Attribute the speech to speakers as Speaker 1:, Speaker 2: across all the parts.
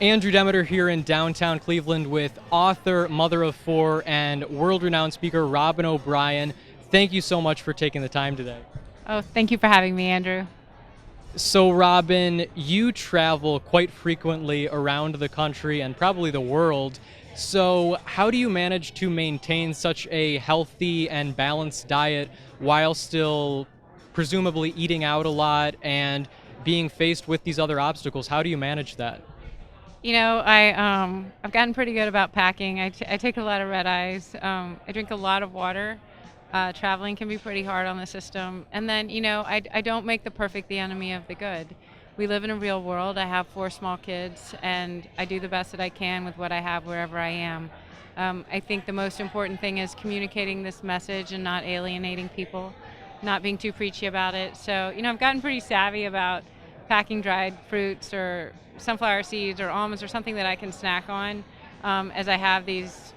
Speaker 1: Andrew Demeter here in downtown Cleveland with author, mother of four, and world-renowned speaker Robyn O'Brien. Thank you so much for taking the time today.
Speaker 2: Oh, thank you for having me, Andrew.
Speaker 1: So Robyn, you travel quite frequently around the country and probably the world. So how do you manage to maintain such a healthy and balanced diet while still presumably eating out a lot and being faced with these other obstacles? How do you manage that?
Speaker 2: I've gotten pretty good about packing. I take a lot of red eyes. I drink a lot of water. Traveling can be pretty hard on the system. And then, I don't make the perfect the enemy of the good. We live in a real world. I have four small kids, and I do the best that I can with what I have wherever I am. I think the most important thing is communicating this message and not alienating people, not being too preachy about it. So, I've gotten pretty savvy about packing dried fruits or sunflower seeds or almonds or something that I can snack on as I have these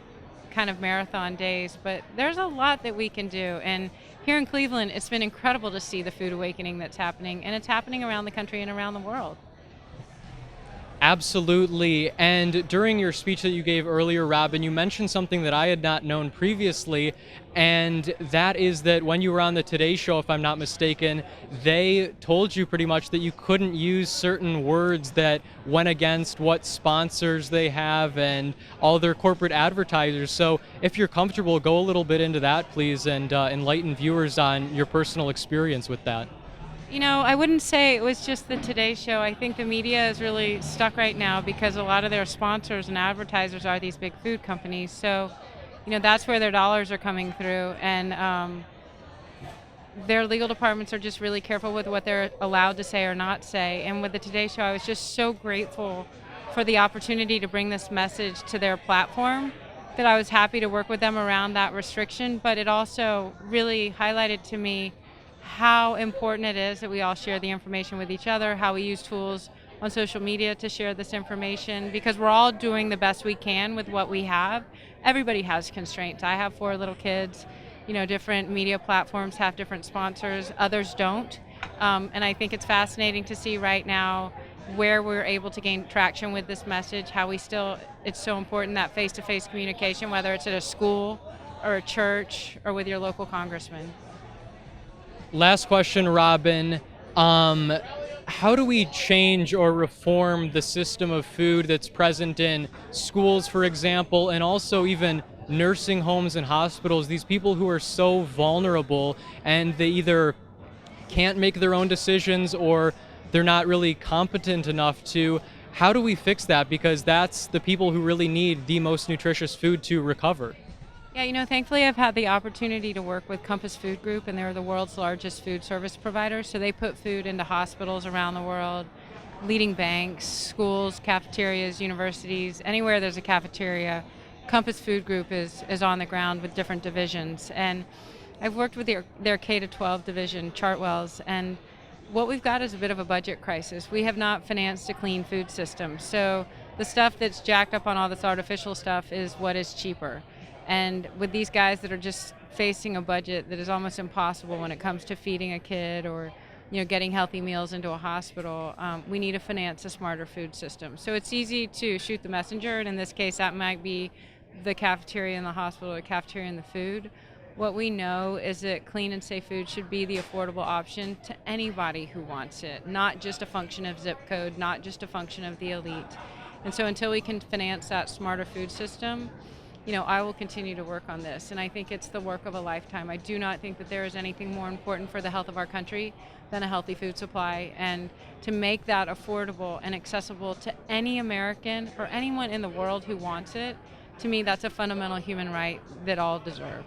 Speaker 2: kind of marathon days. But there's a lot that we can do. And here in Cleveland, it's been incredible to see the food awakening that's happening. And it's happening around the country and around the world.
Speaker 1: Absolutely. And during your speech that you gave earlier, Robyn, you mentioned something that I had not known previously, and that is that when you were on the Today Show, if I'm not mistaken, they told you pretty much that you couldn't use certain words that went against what sponsors they have and all their corporate advertisers. So if you're comfortable, go a little bit into that, please, and enlighten viewers on your personal experience with that.
Speaker 2: I wouldn't say it was just the Today Show. I think the media is really stuck right now because a lot of their sponsors and advertisers are these big food companies. So, that's where their dollars are coming through. And their legal departments are just really careful with what they're allowed to say or not say. And with the Today Show, I was just so grateful for the opportunity to bring this message to their platform that I was happy to work with them around that restriction. But it also really highlighted to me how important it is that we all share the information with each other, how we use tools on social media to share this information, because we're all doing the best we can with what we have. Everybody has constraints. I have four little kids. Different media platforms have different sponsors, others don't. And I think it's fascinating to see right now where we're able to gain traction with this message, how it's so important that face-to-face communication, whether it's at a school or a church or with your local congressman.
Speaker 1: Last question, Robyn. How do we change or reform the system of food that's present in schools, for example, and also even nursing homes and hospitals? These people who are so vulnerable and they either can't make their own decisions or they're not really competent enough to. How do we fix that? Because that's the people who really need the most nutritious food to recover.
Speaker 2: Yeah, thankfully I've had the opportunity to work with Compass Food Group, and they're the world's largest food service provider. So they put food into hospitals around the world, leading banks, schools, cafeterias, universities, anywhere there's a cafeteria. Compass Food Group is on the ground with different divisions. And I've worked with their K-12 division, Chartwell's, and what we've got is a bit of a budget crisis. We have not financed a clean food system. So the stuff that's jacked up on all this artificial stuff is what is cheaper. And with these guys that are just facing a budget that is almost impossible when it comes to feeding a kid or getting healthy meals into a hospital, we need to finance a smarter food system. So it's easy to shoot the messenger, and in this case that might be the cafeteria in the hospital or cafeteria in the food. What we know is that clean and safe food should be the affordable option to anybody who wants it, not just a function of zip code, not just a function of the elite. And so until we can finance that smarter food system, I will continue to work on this, and I think it's the work of a lifetime. I do not think that there is anything more important for the health of our country than a healthy food supply, and to make that affordable and accessible to any American or anyone in the world who wants it, to me that's a fundamental human right that all deserve.